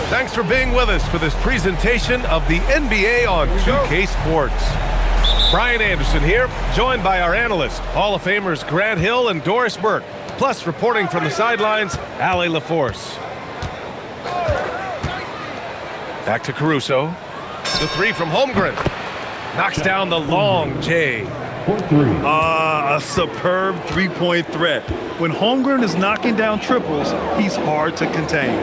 Thanks for being with us for this presentation of the NBA on 2K Sports. Brian Anderson here, joined by our analysts, Hall of Famers Grant Hill and Doris Burke, plus reporting from the sidelines, Allie LaForce. Back to Caruso. The three from Holmgren. Knocks down the long J. A superb three-point threat. When Holmgren is knocking down triples, he's hard to contain.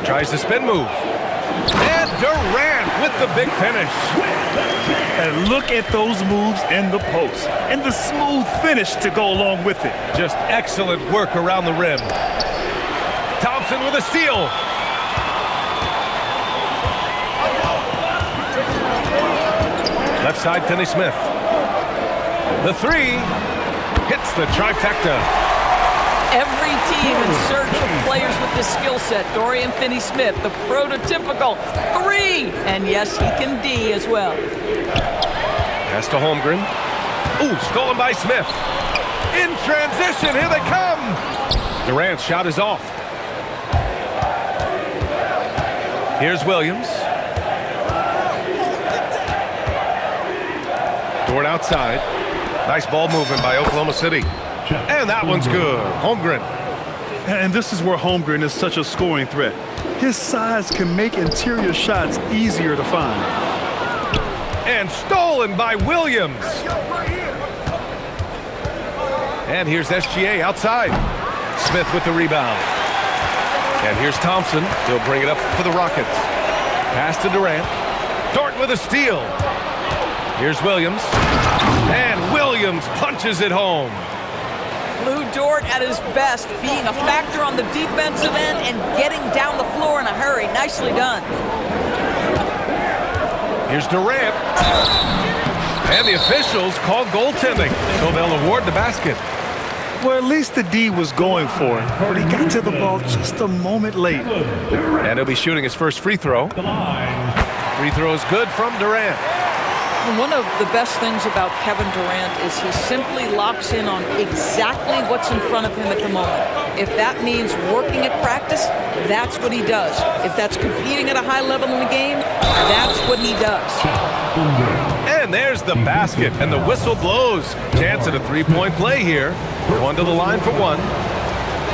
Tries the spin move. And Durant with the big finish. And look at those moves in the post. And the smooth finish to go along with it. Just excellent work around the rim. Thompson with a steal. Left side, Finney-Smith. The three hits the trifecta. Every team in search of players with this skill set. Dorian Finney-Smith, the prototypical three. And yes, he can D as well. Pass to Holmgren. Ooh, stolen by Smith. In transition, here they come. Durant's shot is off. Here's Williams. Dort outside. Nice ball movement by Oklahoma City. And that one's good. Holmgren. And this is where Holmgren is such a scoring threat. His size can make interior shots easier to find. And stolen by Williams. And here's SGA outside. Smith with the rebound. And here's Thompson. He'll bring it up for the Rockets. Pass to Durant. Dort with a steal. Here's Williams. And Williams punches it home. Lou Dort at his best, being a factor on the defensive end and getting down the floor in a hurry. Nicely done. Here's Durant. And the officials call goaltending, so they'll award the basket. Well, at least the D was going for it, but he got to the ball just a moment late. And he'll be shooting his first free throw. Free throw is good from Durant. One of the best things about Kevin Durant is he simply locks in on exactly what's in front of him at the moment. If that means working at practice, that's what he does. If that's competing at a high level in the game, that's what he does. And there's the basket, and the whistle blows. Chance at a three-point play here. One to the line for one.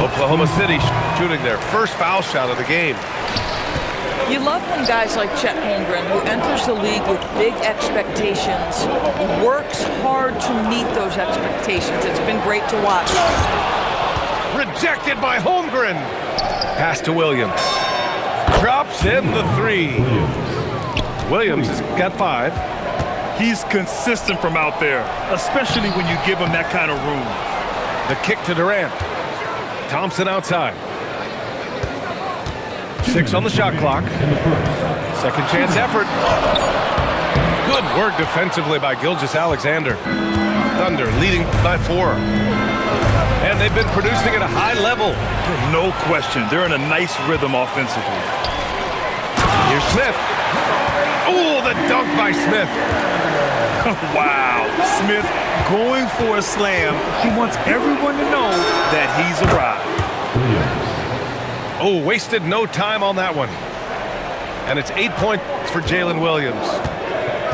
Oklahoma City shooting their first foul shot of the game. You love when guys like Chet Holmgren, who enters the league with big expectations, works hard to meet those expectations. It's been great to watch. Rejected by Holmgren. Pass to Williams. Drops in the three. Williams has got 5. He's consistent from out there, especially when you give him that kind of room. The kick to Durant. Thompson outside. 6 on the shot clock. Second chance effort. Good work defensively by Gilgeous-Alexander. Thunder leading by 4. And they've been producing at a high level. No question. They're in a nice rhythm offensively. Here's Smith. Oh, the dunk by Smith. Wow. Smith going for a slam. He wants everyone to know that he's arrived. Oh, wasted no time on that one. And it's 8 points for Jalen Williams.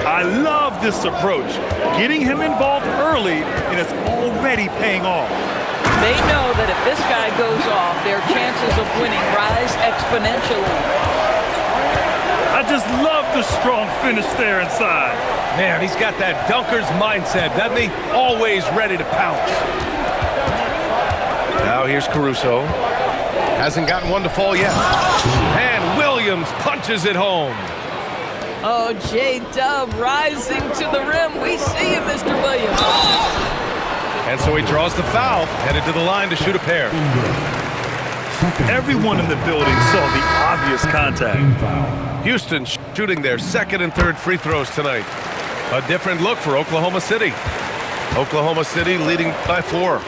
I love this approach. Getting him involved early, and it's already paying off. They know that if this guy goes off, their chances of winning rise exponentially. I just love the strong finish there inside. Man, he's got that dunker's mindset, doesn't he? Always ready to pounce. Now here's Caruso. Hasn't gotten one to fall yet. And Williams punches it home. Oh, J-Dub rising to the rim. We see him, Mr. Williams. And so he draws the foul, headed to the line to shoot a pair. Everyone in the building saw the obvious contact. Houston shooting their second and third free throws tonight. A different look for Oklahoma City. Oklahoma City leading by 4.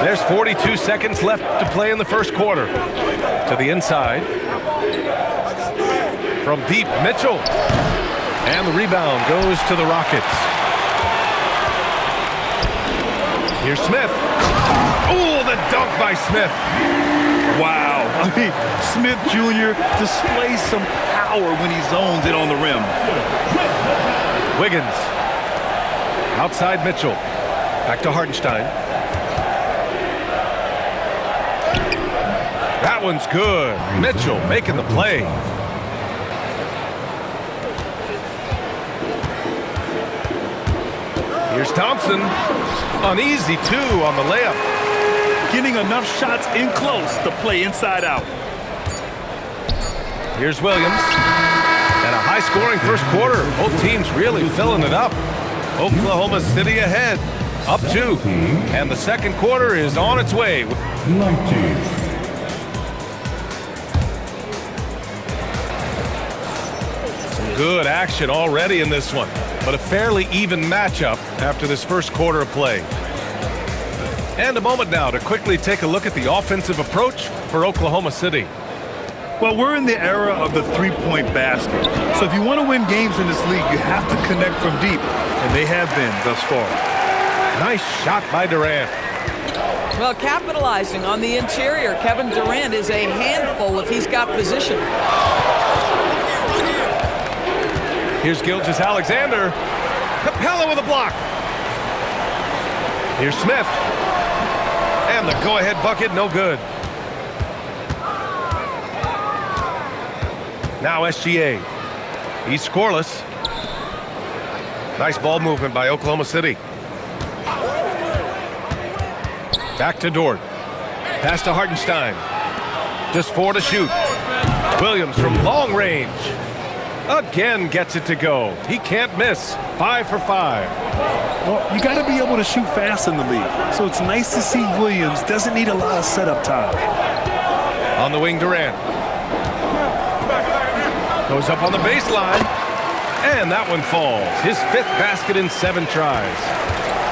There's 42 seconds left to play in the first quarter. To the inside. From deep, Mitchell. And the rebound goes to the Rockets. Here's Smith. Ooh, the dunk by Smith. Wow. I mean, Smith Jr. displays some power when he zones it on the rim. Wiggins. Outside Mitchell. Back to Hartenstein. That one's good. Mitchell making the play. Here's Thompson. Uneasy, too, on the layup. Getting enough shots in close to play inside out. Here's Williams. And a high-scoring first quarter. Both teams really filling it up. Oklahoma City ahead. Up 2. And the second quarter is on its way. Some good action already in this one. But a fairly even matchup after this first quarter of play. And a moment now to quickly take a look at the offensive approach for Oklahoma City. Well, we're in the era of the three-point basket. So if you want to win games in this league, you have to connect from deep. And they have been thus far. Nice shot by Durant. Well, capitalizing on the interior, Kevin Durant is a handful if he's got position. Here's Gilgeous-Alexander. Capella with a block. Here's Smith. And the go-ahead bucket, no good. Now SGA. He's scoreless. Nice ball movement by Oklahoma City. Back to Dort. Pass to Hartenstein. Just 4 to shoot. Williams from long range. Again gets it to go. He can't miss. 5 for 5. Well, you got to be able to shoot fast in the league. So it's nice to see Williams doesn't need a lot of setup time. On the wing, Durant. Goes up on the baseline. And that one falls. His 5th basket in 7 tries.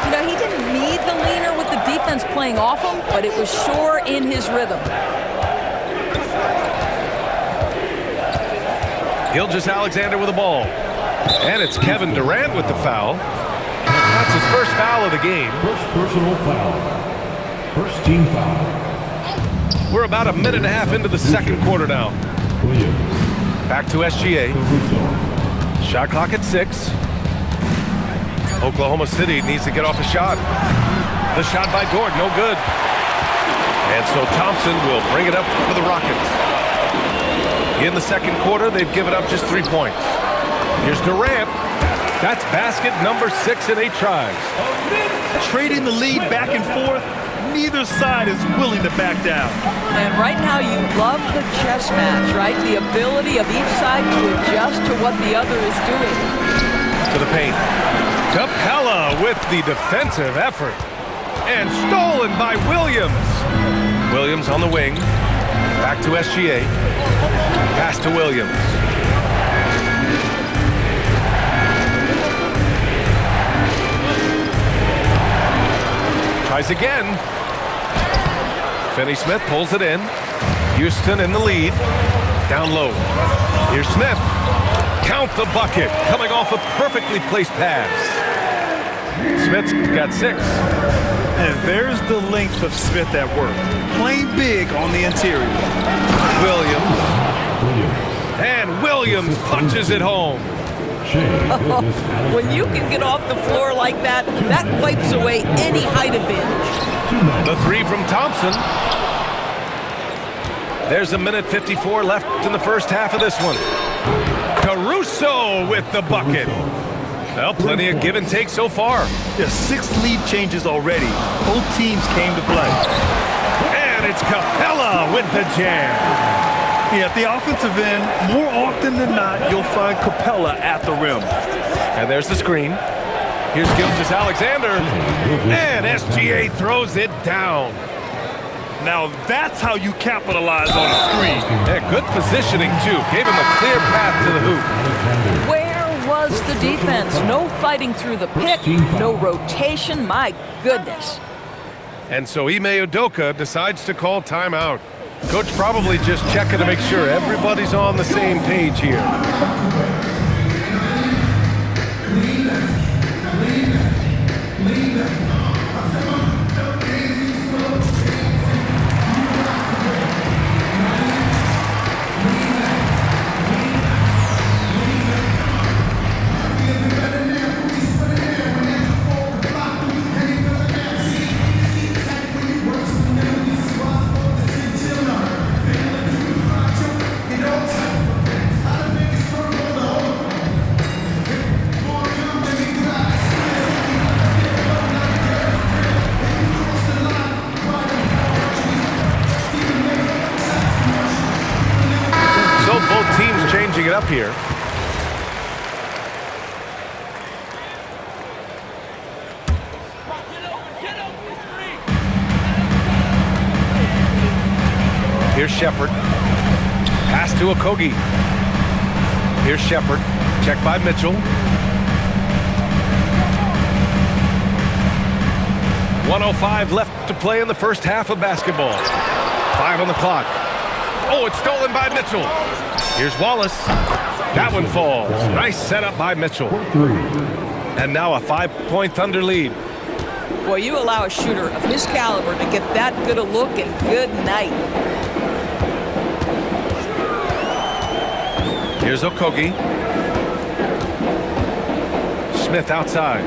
You know, he didn't need the leaner with the defense playing off him, but it was sure in his rhythm. Gilgeous-Alexander with the ball. And it's Kevin Durant with the foul. That's his first foul of the game. First personal foul. First team foul. We're about a minute and a half into the second quarter now. Williams. Back to SGA. Shot clock at 6. Oklahoma City needs to get off a shot. The shot by Dort, no good. And so Thompson will bring it up for the Rockets. In the second quarter, they've given up just 3 points. Here's Durant. That's basket number 6 in 8 tries. Trading the lead back and forth, neither side is willing to back down. And right now you love the chess match, right? The ability of each side to adjust to what the other is doing. To the paint. Capella with the defensive effort. And stolen by Williams. Williams on the wing. Back to SGA. Pass to Williams. Tries again. Finney-Smith pulls it in. Houston in the lead. Down low. Here's Smith. Count the bucket. Coming off a perfectly placed pass. Smith's got 6. And there's the length of Smith at work. Playing big on the interior. Williams. And Williams punches it home. When you can get off the floor like that, that wipes away any height advantage. The 3 from Thompson. There's a minute 54 left in the first half of this one. Caruso with the bucket. Well, plenty of give and take so far. There's 6 lead changes already. Both teams came to play. And it's Capella with the jam. Yeah, at the offensive end, more often than not, you'll find Capella at the rim. And there's the screen. Here's Gilgeous-Alexander. And SGA throws it down. Now that's how you capitalize on a screen. Yeah, good positioning, too. Gave him a clear path to the hoop. Where was the defense? No fighting through the pick, no rotation. My goodness. And so Ime Udoka decides to call timeout. Coach probably just checking to make sure everybody's on the same page here. here. Here's Shepard. Pass to Okogie. Here's Shepard. Check by Mitchell. 1:05 left to play in the first half of basketball. 5 on the clock. Oh, it's stolen by Mitchell. Here's Wallace. That one falls. Nice setup by Mitchell. And now a 5-point Thunder lead. Boy, you allow a shooter of his caliber to get that good a look, and good night. Here's Okogie. Smith outside.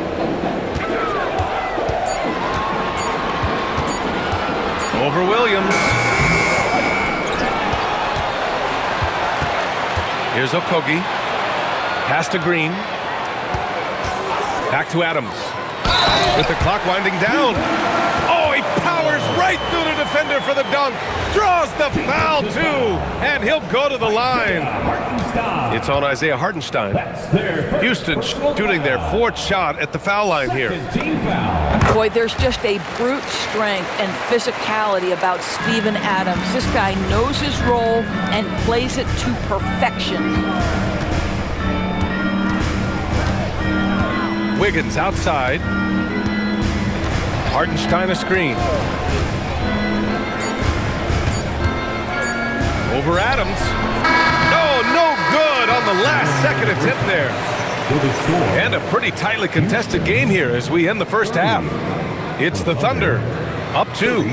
Over Williams. Here's Okogie. Pass to Green. Back to Adams. With the clock winding down. Oh, he powers right through the defender for the dunk. Draws the foul, too. And he'll go to the line. It's on Isaiah Hartenstein. Houston shooting their 4th shot at the foul line here. Boy, there's just a brute strength and physicality about Steven Adams. This guy knows his role and plays it to perfection. Wiggins outside. Hartenstein a screen. Over Adams. No good on the last second attempt there. And a pretty tightly contested game here as we end the first half. It's the Thunder, up 2.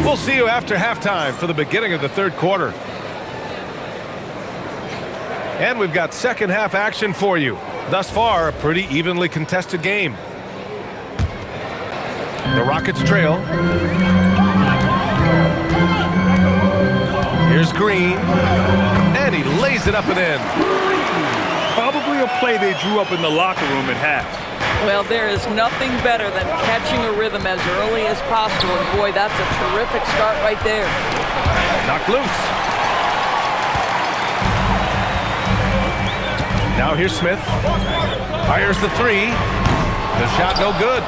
We'll see you after halftime for the beginning of the third quarter. And we've got second half action for you. Thus far, a pretty evenly contested game. The Rockets trail. Here's Green. And he lays it up and in. Probably a play they drew up in the locker room at half. Well, there is nothing better than catching a rhythm as early as possible. And boy, that's a terrific start right there. Knocked loose. Now here's Smith. Fires the 3. The shot no good.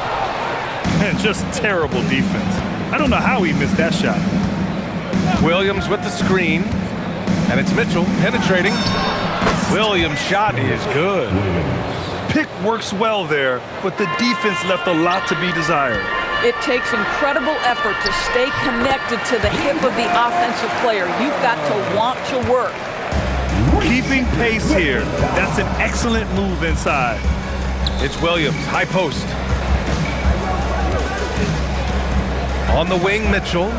And just terrible defense. I don't know how he missed that shot. Williams with the screen. And it's Mitchell penetrating. Williams' shot is good. Pick works well there, but the defense left a lot to be desired. It takes incredible effort to stay connected to the hip of the offensive player. You've got to want to work. Keeping pace here. That's an excellent move inside. It's Williams, high post. On the wing, Mitchell.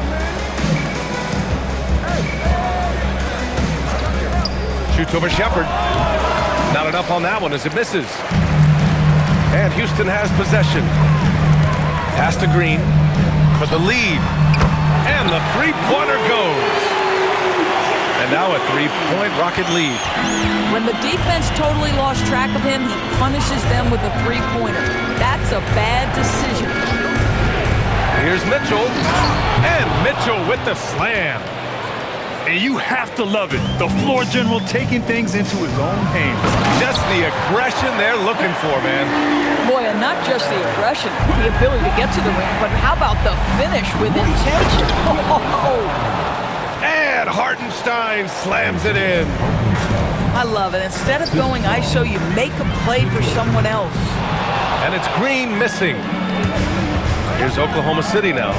Shoots over Shepard. Not enough on that one as it misses. And Houston has possession. Pass to Green for the lead. And the three-pointer goes. And now a three-point Rocket lead. When the defense totally lost track of him, he punishes them with a three-pointer. That's a bad decision. Here's Mitchell. And Mitchell with the slam. And you have to love it. The floor general taking things into his own hands. Just the aggression they're looking for, man. Boy, and not just the aggression, the ability to get to the rim, but how about the finish with intention? And Hartenstein slams it in. I love it. Instead of going ISO, you make a play for someone else. And it's Green missing. Here's Oklahoma City now.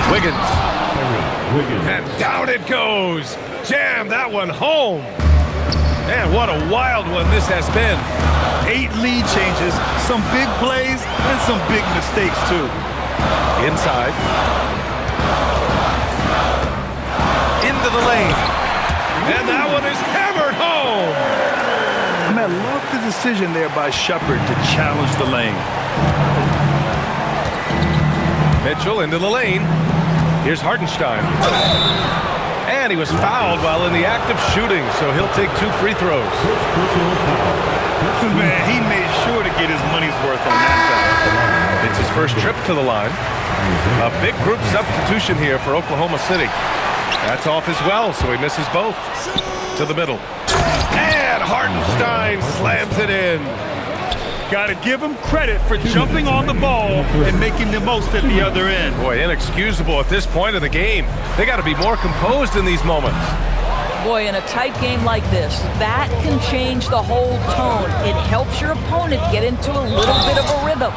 Wiggins. And down it goes. Jam that one home. Man, what a wild one this has been. 8 lead changes, some big plays, and some big mistakes, too. Inside. Into the lane. And that one is hammered home. I love the decision there by Shepard to challenge the lane. Mitchell into the lane. Here's Hartenstein. And he was fouled while in the act of shooting, so he'll take 2 free throws. Man, he made sure to get his money's worth on that foul. It's his first trip to the line. A big group substitution here for Oklahoma City. That's off as well, so he misses both. To the middle. And And Hartenstein slams it in. Got to give him credit for jumping on the ball and making the most at the other end. Boy, inexcusable at this point of the game. They got to be more composed in these moments. Boy, in a tight game like this, that can change the whole tone. It helps your opponent get into a little bit of a rhythm.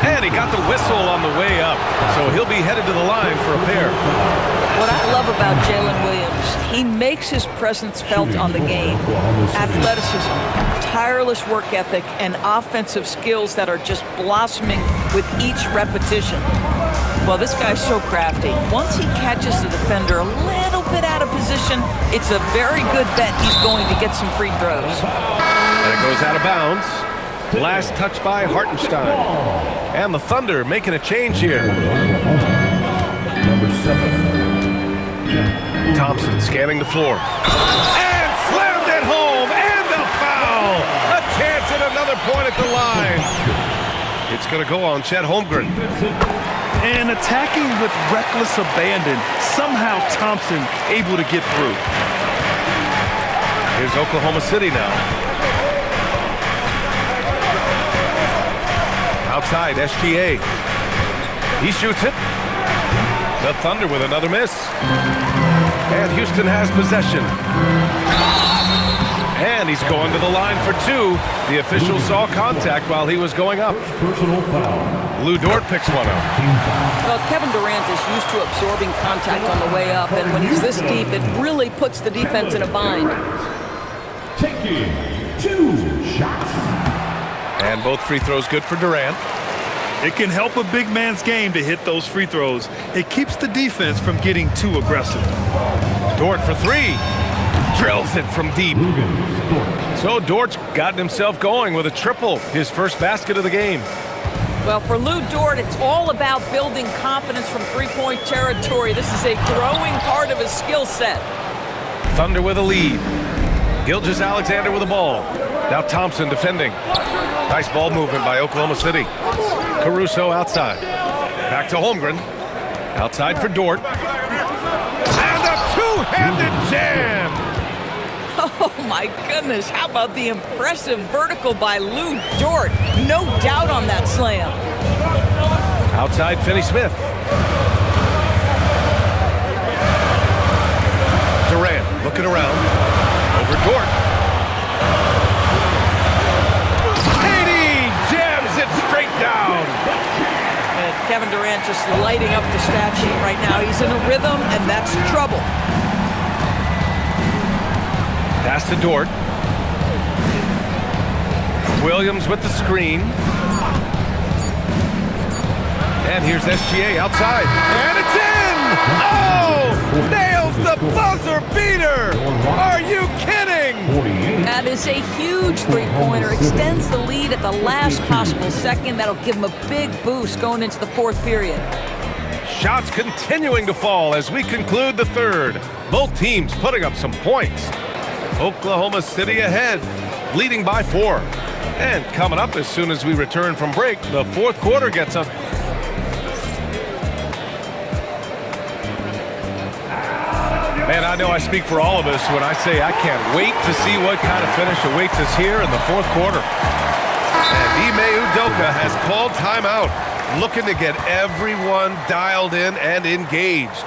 And he got the whistle on the way up, so he'll be headed to the line for a pair. What I love about Jalen Williams, he makes his presence felt on the game. Athleticism, tireless work ethic, and offensive skills that are just blossoming with each repetition. Well, this guy's so crafty. Once he catches the defender a little bit out of position, it's a very good bet he's going to get some free throws. And it goes out of bounds. Last touch by Hartenstein. And the Thunder making a change here. Number 7. Thompson scanning the floor. And slammed it home. And the foul. A chance at another point at the line. It's going to go on Chet Holmgren. And attacking with reckless abandon. Somehow Thompson able to get through. Here's Oklahoma City now. Outside, SGA. He shoots it. The Thunder with another miss. And Houston has possession. And he's going to the line for two. The official saw contact while he was going up. Personal foul. Lou Dort picks one up. Well, Kevin Durant is used to absorbing contact on the way up, and when he's this deep, it really puts the defense in a bind. Taking 2 shots. And both free throws good for Durant. It can help a big man's game to hit those free throws. It keeps the defense from getting too aggressive. Dort for three. Drills it from deep. So Dort's gotten himself going with a triple, his first basket of the game. Well, for Lou Dort, it's all about building confidence from three-point territory. This is a growing part of his skill set. Thunder with a lead. Gilgeous-Alexander with the ball. Now Thompson defending. Nice ball movement by Oklahoma City. Caruso outside. Back to Holmgren. Outside for Dort. And a two-handed jam! Oh, my goodness. How about the impressive vertical by Lou Dort? No doubt on that slam. Outside, Finney-Smith. Durant looking around. Over Dort. Katie jams it straight down. And Kevin Durant just lighting up the stat sheet right now. He's in a rhythm, and that's trouble. Pass to Dort. Williams with the screen. And here's SGA outside. And it's in! Oh! Nails the buzzer beater! Are you kidding? That is a huge three-pointer. Extends the lead at the last possible second. That'll give him a big boost going into the fourth period. Shots continuing to fall as we conclude the third. Both teams putting up some points. Oklahoma City ahead, leading by 4. And coming up as soon as we return from break, the fourth quarter gets up. Man, I know I speak for all of us when I say I can't wait to see what kind of finish awaits us here in the fourth quarter. And Ime Udoka has called timeout, looking to get everyone dialed in and engaged.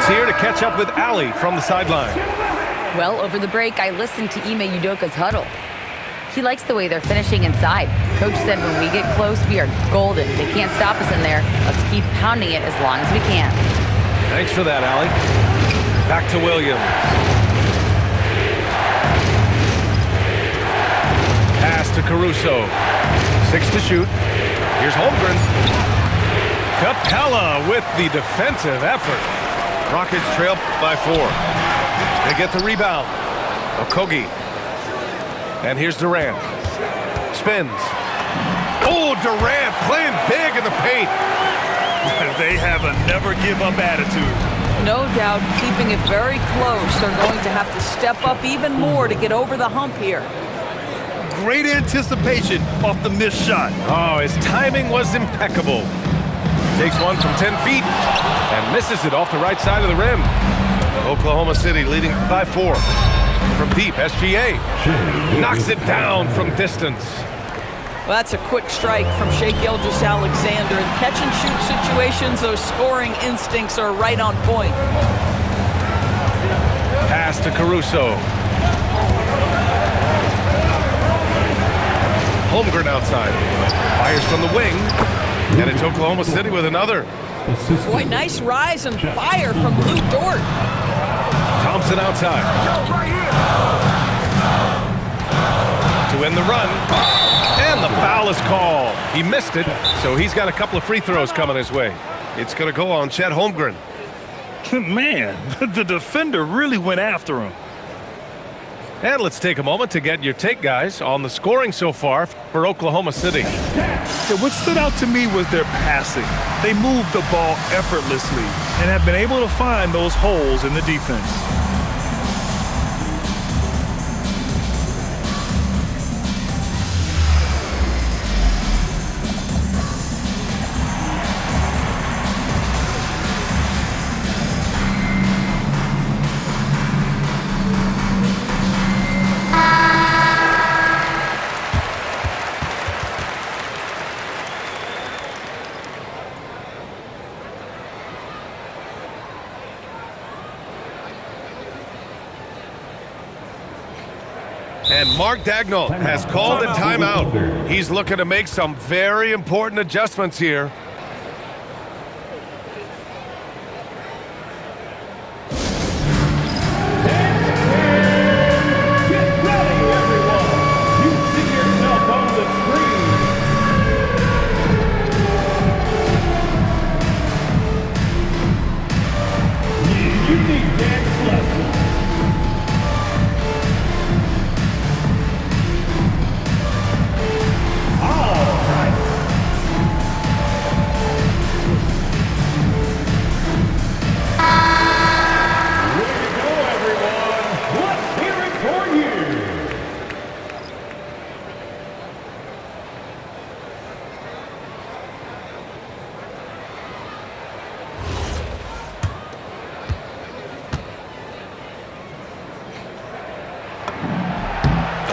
Here to catch up with Allie from the sideline. Well, over the break, I listened to Ime Udoka's huddle. He likes the way they're finishing inside. Coach said when we get close, we are golden. They can't stop us in there. Let's keep pounding it as long as we can. Thanks for that, Allie. Back to Williams. Caruso. 6 to shoot. Here's Holmgren. Capella with the defensive effort. Rockets trail by 4. They get the rebound. Okogie. And here's Durant. Spins. Oh, Durant playing big in the paint. They have a never-give-up attitude. No doubt, keeping it very close. They're going to have to step up even more to get over the hump here. Great anticipation off the missed shot. Oh, his timing was impeccable. Takes one from 10 feet and misses it off the right side of the rim. Oklahoma City leading by 4. From deep, SGA knocks it down from distance. Well, that's a quick strike from Shai Gilgeous-Alexander. In catch-and-shoot situations, those scoring instincts are right on point. Pass to Caruso. Holmgren outside. Fires from the wing. And it's Oklahoma City with another. Boy, nice rise and fire from Lou Dort. Thompson outside. To end the run. And the foul is called. He missed it, so he's got a couple of free throws coming his way. It's going to go on Chet Holmgren. Man, the defender really went after him. And let's take a moment to get your take, guys, on the scoring so far for Oklahoma City. Yeah, what stood out to me was their passing. They moved the ball effortlessly and have been able to find those holes in the defense. And Mark Daigneault has called a timeout. He's looking to make some very important adjustments here.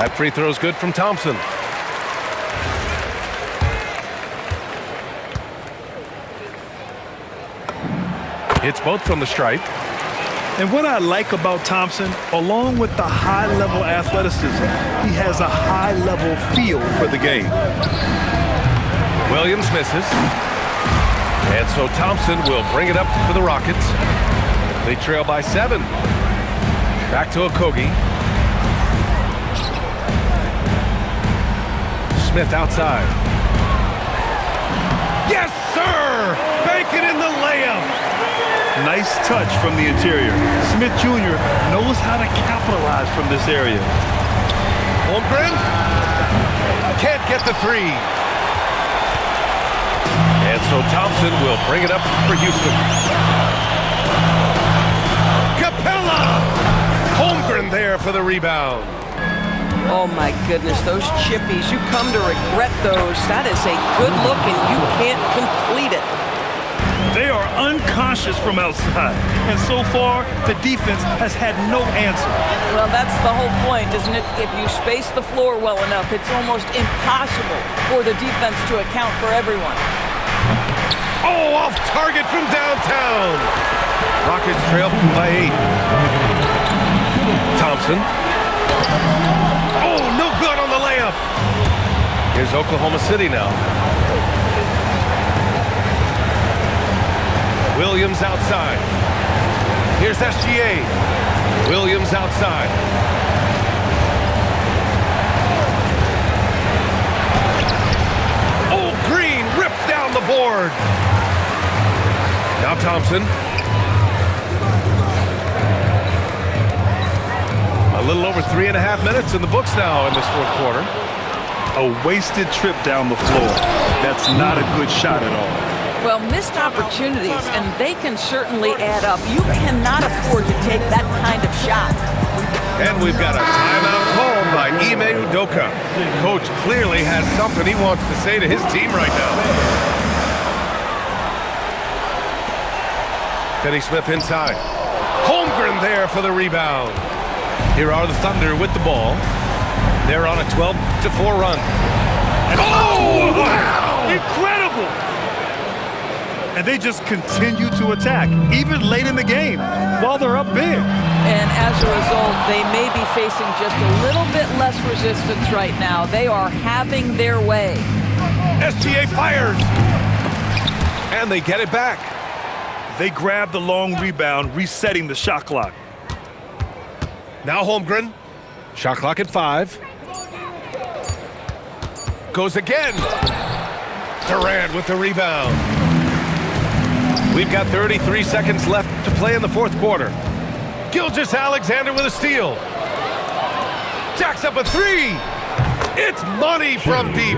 That free throw is good from Thompson. Hits both from the stripe. And what I like about Thompson, along with the high-level athleticism, he has a high-level feel for the game. Williams misses. And so Thompson will bring it up for the Rockets. They trail by 7. Back to Okogie. Smith outside. Yes, sir! Banking in the layup. Nice touch from the interior. Smith Jr. knows how to capitalize from this area. Holmgren can't get the 3. And so Thompson will bring it up for Houston. Capella! Holmgren there for the rebound. Oh, my goodness, those chippies, you come to regret those. That is a good look, and you can't complete it. They are unconscious from outside, and so far, the defense has had no answer. Well, that's the whole point, isn't it? If you space the floor well enough, it's almost impossible for the defense to account for everyone. Oh, off target from downtown. Rockets trail by 8. Thompson. Oh, no good on the layup. Here's Oklahoma City now. Williams outside. Here's SGA. Williams outside. board. Now Thompson. A little over 3.5 minutes in the books now in this fourth quarter. A wasted trip down the floor. That's not a good shot at all. Well, missed opportunities, and they can certainly add up. You cannot afford to take that kind of shot. And we've got a timeout called by Ime Udoka. Coach clearly has something he wants to say to his team right now. Finney Smith inside. Holmgren there for the rebound. Here are the Thunder with the ball. They're on a 12-4 run. Oh, wow! Incredible! And they just continue to attack, even late in the game, while they're up big. And as a result, they may be facing just a little bit less resistance right now. They are having their way. SGA fires. And they get it back. They grab the long rebound, resetting the shot clock. Now Holmgren. Shot clock at 5. Goes again. Durant with the rebound. We've got 33 seconds left to play in the fourth quarter. Gilgeous-Alexander with a steal. Jacks up a 3. It's money from deep.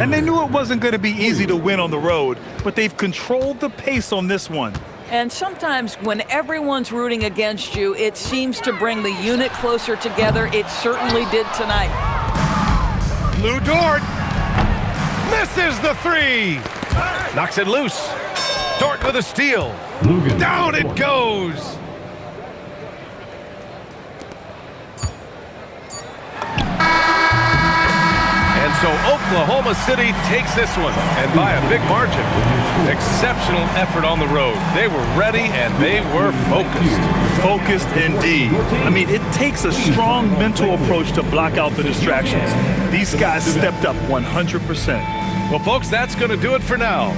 And they knew it wasn't going to be easy to win on the road, but they've controlled the pace on this one. And sometimes when everyone's rooting against you, it seems to bring the unit closer together. It certainly did tonight. Lou Dort misses the 3. Knocks it loose. Dort with a steal. Down it goes. And so Oklahoma City takes this one, and by a big margin. Exceptional effort on the road. They were ready and they were focused. Focused indeed. I mean, it takes a strong mental approach to block out the distractions. These guys stepped up 100%. Well, folks, that's going to do it for now.